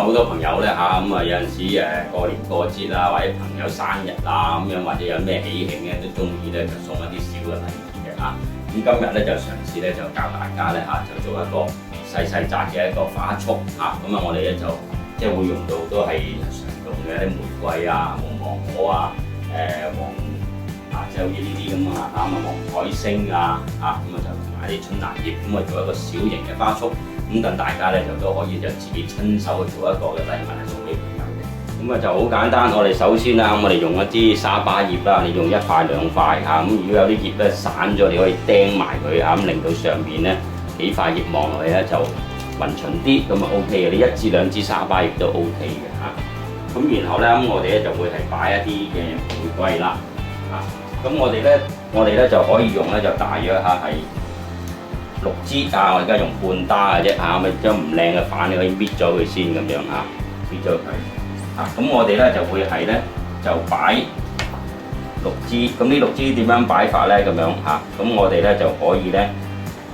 好多朋友咧嚇，咁啊有陣時過年過節啊，或者朋友生日啊咁樣，或者有咩喜慶咧，都中意咧就送一啲小嘅禮物嘅嚇。咁今日咧就嘗試咧就教大家咧嚇，就做一個細細紮嘅一個花束嚇。咁啊，我哋咧就即係會用到都係常用嘅啲玫瑰啊、紅芒果啊、黃即係好似呢啲咁啊嚇，咁啊黃彩星啊嚇，咁啊就同埋啲春蘭葉，咁啊做一個小型嘅花束。咁等大家咧就都可以就自己親手去做一個嘅禮物嚟送俾朋友嘅。咁啊就好簡單，我哋首先啦，我哋用一支沙巴葉啦，你用一塊兩塊嚇。咁如果有啲葉咧散咗，你可以釘埋佢嚇，咁令到上面咧幾塊葉望落去咧就勻循啲，咁啊 OK 嘅。你一至兩支沙巴葉都 OK 嘅嚇。咁然後咧，咁我哋咧就會係擺一啲嘅玫瑰啦嚇。咁我哋咧就可以用咧就大約嚇係6支啊！我而家用半打嘅啫嚇，咪將唔靚嘅瓣你可以搣咗佢先咁樣嚇，搣咗佢嚇。咁我哋咧就會係咧就擺6支，咁呢6支點樣擺法咧咁樣嚇？咁我哋咧就可以咧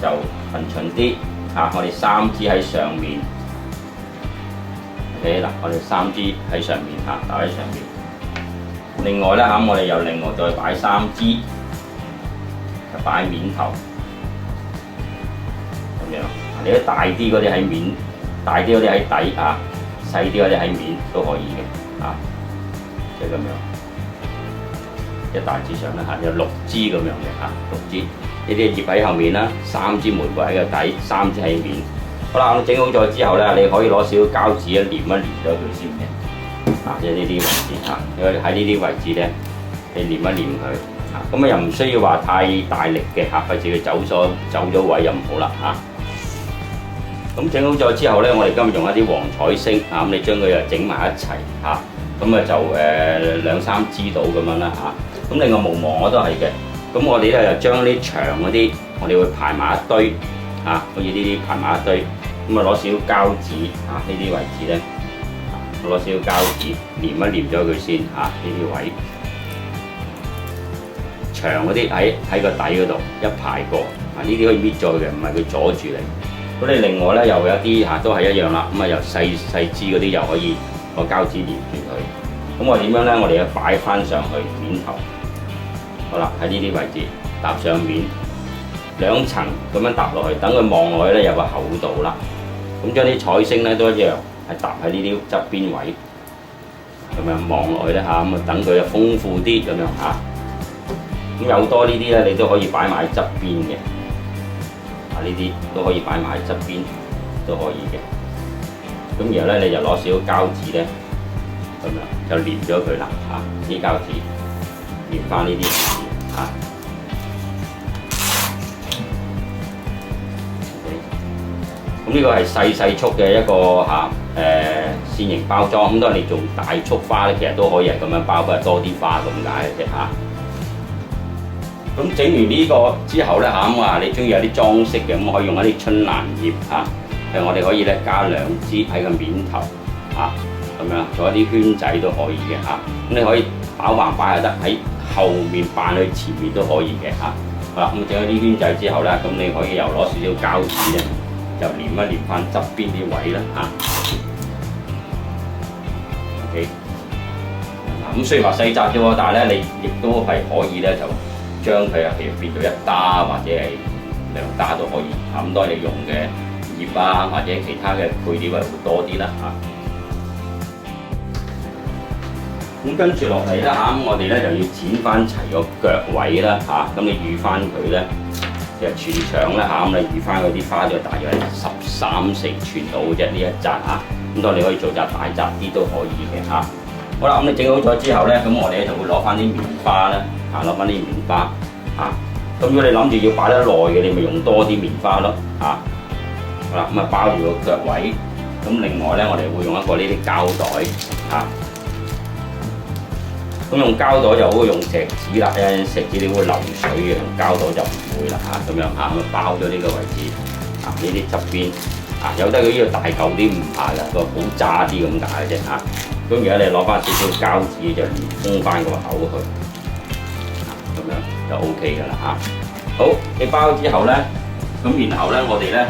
就勻循啲嚇，我哋3支喺上面。OK 嗱，我哋3支喺上面嚇，打喺上面。另外咧嚇，我哋又另外再擺3支，就擺喺面頭。你啲大啲嗰啲喺面，大啲嗰啲喺底啊，細啲嗰啲喺面都可以嘅啊，即係咁樣。一大致上咧嚇有6支咁樣嘅嚇，6支呢啲葉喺後面啦，3支玫瑰喺個底，3支喺面。好啦，我整好咗之後咧，你可以攞少少膠紙咧黏一黏咗佢先嘅，啊，即係呢啲位置嚇，喺呢啲位置咧，你黏一黏佢。咁又唔需要話太大力嘅嚇，費事佢走咗位又唔好啦嚇。咁整好咗之後咧，我哋今日用一啲黃彩星嚇，咁你將佢又整埋一齊嚇，咁啊就2-3支到咁樣啦嚇。咁另外毛芒我都係嘅，咁我哋咧就將啲長嗰啲，我哋會排埋一堆嚇，好似呢啲排埋一堆，咁啊攞少少膠紙嚇，呢啲位置咧，攞少少膠紙黏一黏咗佢先嚇，呢啲位。長嗰啲喺個底嗰度一排過，呢啲可以搣咗嘅，唔係佢阻住你。咁你另外咧又有一啲嚇都係一樣啦，咁啊由細支嗰啲又可以個膠紙黏住佢。咁我點樣咧？我哋要擺翻上去面頭，好啦，喺呢啲位置搭上面2層咁樣搭落去，等佢望落去咧有個厚度啦。咁將啲彩星咧都一樣係搭喺呢啲側邊位，咁樣望落去咧嚇，咁啊等佢啊豐富啲咁樣嚇。咁有多呢啲咧，你都可以擺埋喺側邊嘅，啊呢啲都可以擺埋喺側邊都可以嘅。咁然後咧，你就攞少少膠紙咧，咁樣就黏咗佢啦嚇，啲膠紙黏翻呢啲嚇。咁呢個係細束嘅一個嚇線形包裝。咁當然你做大束花咧，其實都可以係咁樣包，不過多啲花咁解嘅啫嚇。咁整完呢個之後咧嚇，咁啊你中意有啲裝飾嘅，咁可以用一啲春蘭葉嚇，譬如我哋可以咧加2支喺個面頭嚇，咁樣做一啲圈仔都可以嘅嚇。咁你可以跑橫擺又得，喺後面扮去前面都可以嘅嚇。好啦，咁整咗啲圈仔之後咧，咁你可以又攞少少膠紙咧，就黏一黏翻側邊啲位啦嚇。OK， 咁雖然話細紮啫喎，但係咧你亦都係可以咧就將佢啊，譬如變到1打或者係2打都可以嚇。咁當然你用嘅葉啊或者其他嘅配料係會多啲啦嚇。咁跟住落嚟啦嚇，咁我哋咧就要剪翻齊個腳位啦嚇。咁你預翻佢咧，其實全長咧嚇，咁你預翻嗰啲花就大約係13-14寸到嘅啫，呢一紮嚇。咁當然你可以做紮大紮啲都可以嘅嚇。好啦，咁你整好咗之後咧，咁我哋就會攞翻啲棉花啦嚇，攞翻啲棉花嚇。咁如果你諗住要擺得耐嘅，你咪用多啲棉花咯嚇。好啦，咁啊包住個腳位。咁另外咧，我哋會用一個呢啲膠袋嚇。咁用膠袋就好過用錫紙啦，錫紙你會流水嘅，用膠袋就唔會啦嚇。咁樣嚇，咁包咗呢個位置啊，呢啲側邊啊，有得佢呢個大嚿啲唔怕㗎，個好渣啲咁解嘅啫嚇。咁而家你攞翻少少膠紙就封翻個口去，咁樣就 OK 㗎啦嚇。好，你包之後咧，咁然後咧我哋咧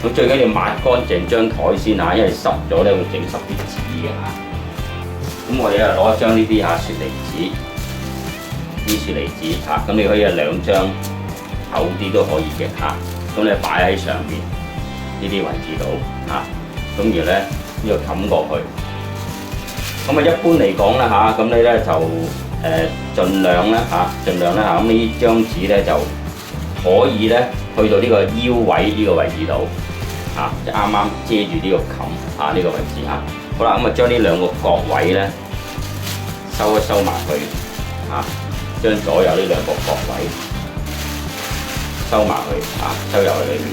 咁咁最緊要抹乾淨張台先嚇，因為濕咗咧會整濕啲紙嘅嚇。咁我哋就攞一張呢啲嚇雪梨紙，啲雪梨紙嚇，咁你可以有2張厚啲都可以嘅嚇。咁你擺喺上面呢啲位置度嚇，咁然後咧呢個冚過去。咁啊一般嚟講啦嚇，咁你咧就盡量啦嚇，咁呢張紙咧就可以咧去到呢個腰位呢個位置度嚇，就啱啱遮住呢個冚嚇呢個位置嚇。好啦，咁啊將呢2個角位咧收一收埋去嚇，將左右呢2個角位收埋去嚇，收入去裏面，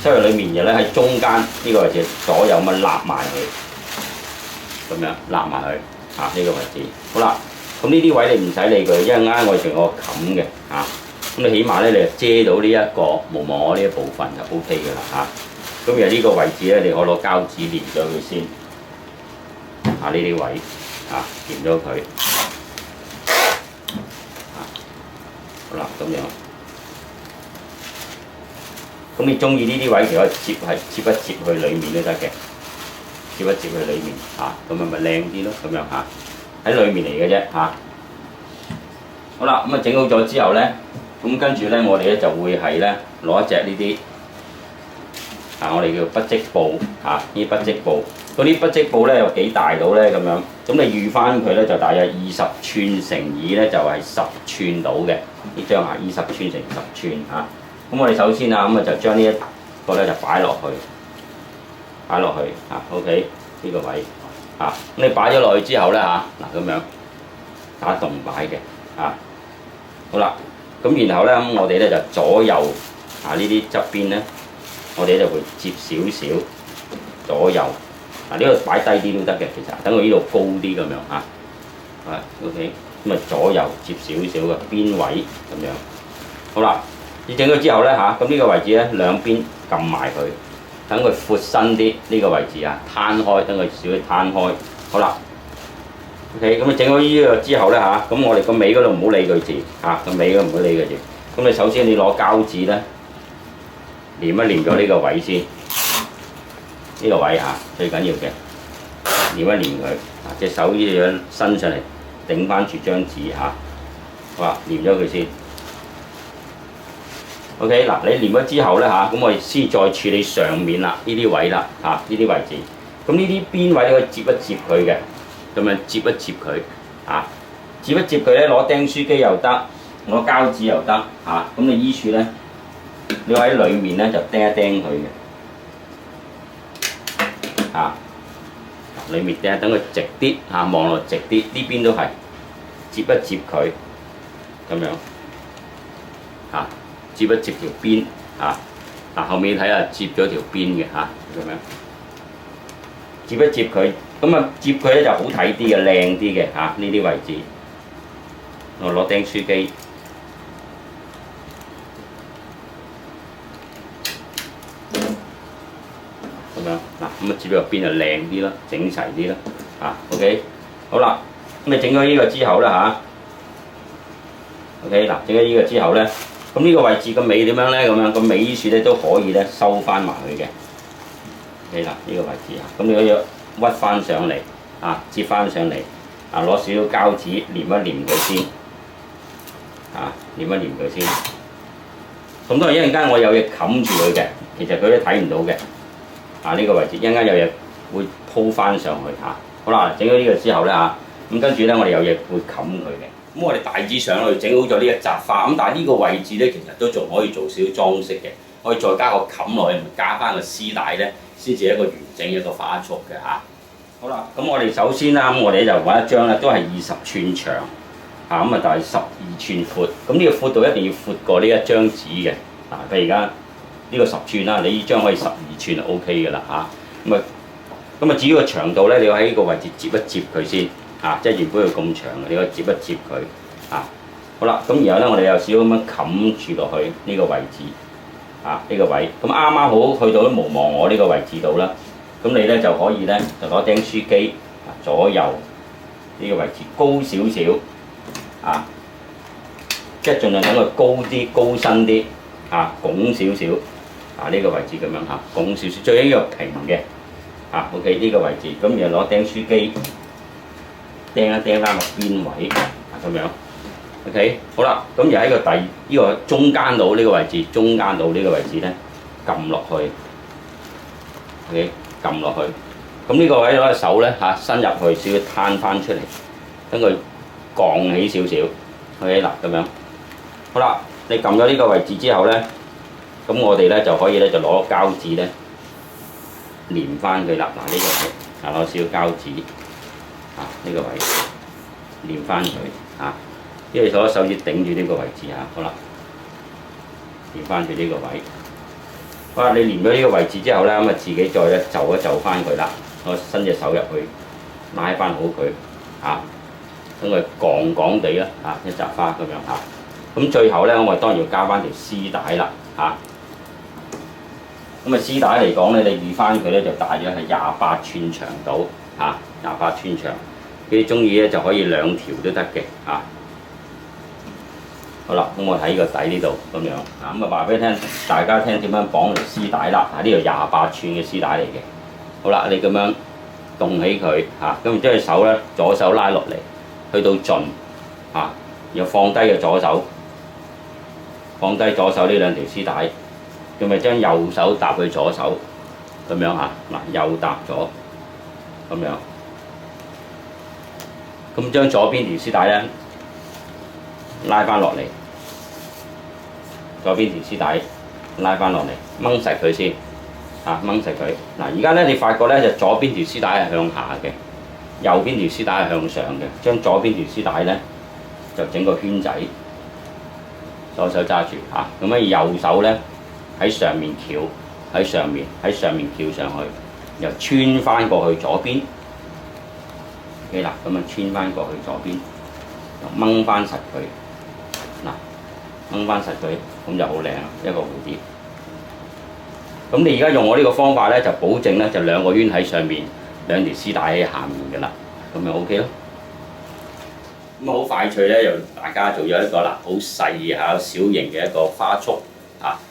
收入裏面嘅咧喺中間呢個位置左右咁揦埋佢，咁樣揦埋去嚇呢個位置。好啦，咁呢啲位你唔使理佢，因為啱我哋成個冚嘅嚇。咁你起碼咧，你就遮到呢一個毛毛呢一部分就 O K 嘅啦嚇。咁而呢個位置咧，你可攞膠紙黏咗佢先嚇，呢啲位嚇黏咗佢嚇。好啦，咁樣。咁你中意呢啲位，其實可以接一接去裡面都得嘅，接一接去裡面嚇，咁咪靚啲咯，咁樣嚇，喺裡面嚟嘅啫嚇。好啦，咁啊整好咗之後咧。咁跟住咧，我哋咧就會係咧攞一隻呢啲我哋叫不織布呢啲不織布。嗰啲不織布咧有幾大到咧咁樣？咁你預翻佢咧就大約20寸乘以咧就係10寸到嘅呢張20寸乘10寸嚇。咁我哋首先咁就將呢一個咧就擺落去OK 呢個位咁你擺咗落去之後咧嗱咁樣打洞擺嘅好啦。咁然後咧，我哋咧就左右呢啲側邊咧，我哋就會接少少左右呢個擺低啲都得嘅，其實等佢呢度高啲咁樣OK， 咁啊左右接少少嘅邊位咁樣。好啦，你整咗之後咧咁呢個位置咧兩邊撳埋佢，等佢闊身啲呢個位置攤開，等佢少啲攤開。好啦。OK， 咁你整咗呢個之後咧咁我哋個尾嗰度唔好理佢住個尾嗰度唔好理佢住。咁你首先你攞膠紙咧黏一黏咗呢個位先，呢個位最緊要嘅黏一黏佢，隻手呢樣伸上嚟頂翻住張紙好啦，黏咗佢先。OK， 嗱你黏咗之後咧咁我哋先再處理上面啦，呢啲位啦呢啲位置。咁呢啲邊位你可以接一接佢嘅。咁樣接一接佢接一接佢咧，攞釘書機又得，攞膠紙又得咁你依處咧，你喺裏面咧就釘一釘佢嘅裏面釘，等佢直啲望落直啲，呢邊都係接一接佢咁樣接一接條邊後面睇下接咗條邊嘅咁樣接一接佢。咁接佢咧就好睇啲嘅，靚啲嘅呢啲位置。我攞釘書機，咁樣咁接咗個邊就靚啲啦，整齊啲啦OK， 好啦，咁你整咗呢個之後啦OK， 整咗呢個之後咧，咁呢個位置個尾點樣咧？咁樣個尾處咧都可以咧收翻埋佢嘅。OK 啦，呢個位置咁你可以屈翻上嚟接翻上嚟攞少少膠紙黏一黏佢先黏一黏佢先。咁當然一陣間我有嘢冚住佢嘅，其實佢都睇唔到嘅呢個位置，一陣間有嘢會鋪翻上去好啦，整咗呢個之後咧咁跟住咧我哋有嘢會冚佢嘅。咁我哋大致上去整好咗呢一紮花，咁但係呢個位置咧其實都仲可以做少少裝飾嘅，可以再加個冚落去，加翻個絲帶咧，先至一個完整一個花束嘅好啦，咁我哋首先咁我哋就揾一張咧，都係20寸長咁啊，但係12寸闊。咁呢個闊度一定要闊過呢一張紙嘅譬如而家呢個10寸啦，你呢張可以12寸就 OK 嘅啦咁至於個長度咧，你要喺呢個位置接一接佢先即係原本佢咁長嘅，你可以接一接佢好啦，咁然後咧我哋有少少咁樣冚住落去呢個位置呢個位，咁啱啱好去到啲無望我呢個位置度啦。咁你咧就可以咧就攞釘書機左右呢個位置高少少即係盡量等佢高啲、高身啲拱少少呢個位置咁樣拱少少，最緊要平嘅OK 呢個位置，咁然後攞釘書機釘一釘翻個邊位咁樣 OK 好啦，咁而喺個呢個中間度呢個位置，中間度呢個位置咧撳落去 OK 撳落去，咁呢個位攞隻手咧伸入去少少攤翻出嚟，等佢降起少少 OK 嗱咁樣好啦，你撳咗呢個位置之後咧，咁我哋咧就可以咧就攞膠紙咧連翻佢啦。嗱呢個位攞少少膠紙呢個位連翻佢因為攞手指頂住呢個位置好啦，連翻住呢個位。好啦，你連咗呢個位置之後咧，咁自己再咧就一就翻佢啦。我伸隻手入去拉翻好佢等佢槓槓地一扎花咁樣咁最後咧，我哋當然要加翻條絲帶啦咁絲帶嚟講咧，你預翻佢咧就大約係28寸長度28寸長。你中意咧就可以2條都得嘅好啦，咁我喺個底呢度咁樣咁話俾你聽，大家聽點樣綁條絲帶啦呢度28寸嘅絲帶嚟嘅。好啦，你咁樣動起佢咁將隻手咧左手拉落嚟，去到盡然後放低個左手，放低左手呢2條絲帶，咁咪將右手搭去左手咁樣右搭咗咁樣，咁將左邊條絲帶咧拉翻落嚟，左邊條絲帶拉翻落嚟，掹實佢先掹實佢。而家咧你發覺咧就左邊條絲帶係向下嘅，右邊條絲帶係向上嘅。將左邊條絲帶咧就整個圈仔，左手揸住咁右手咧喺上面翹，喺上面翹上去，又穿翻過去左邊。OK 啦，咁穿翻過去左邊，又掹翻實佢掹翻實佢，咁就好靚一個蝴蝶。咁你而家用我呢個方法咧，就保證咧就2個圈喺上面，2條絲帶喺下面嘅啦，咁就 OK 咯。咁好快脆咧，又大家做咗一個好細小型嘅一個花束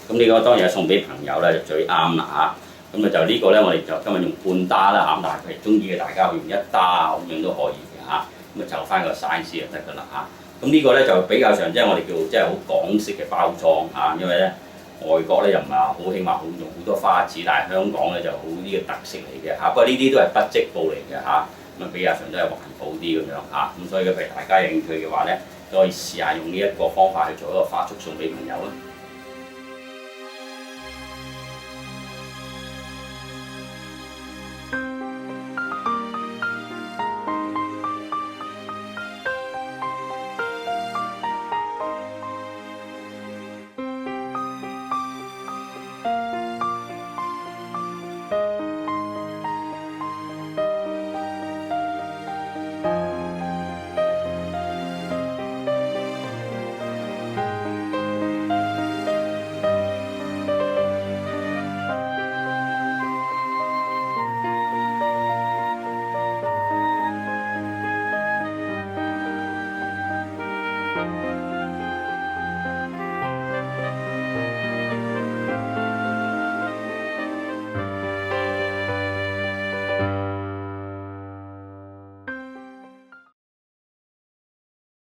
咁呢個當然係送俾朋友咧就最啱啦咁就呢個咧，我哋就今日用半打啦但係佢中意嘅大家可以用1打咁樣都可以嘅咁就翻個 size 就得㗎啦咁呢個咧就比較上即係我哋叫即係好港式嘅包裝因為咧外國咧又唔係話好興話好用好多花紙，但係香港咧就好呢個特色嚟嘅不過呢啲都係不織布嚟嘅咁比較上都係環保啲咁樣咁所以譬如大家有興趣嘅話咧，都可以試下用呢一個方法去做一個花束送俾朋友啦。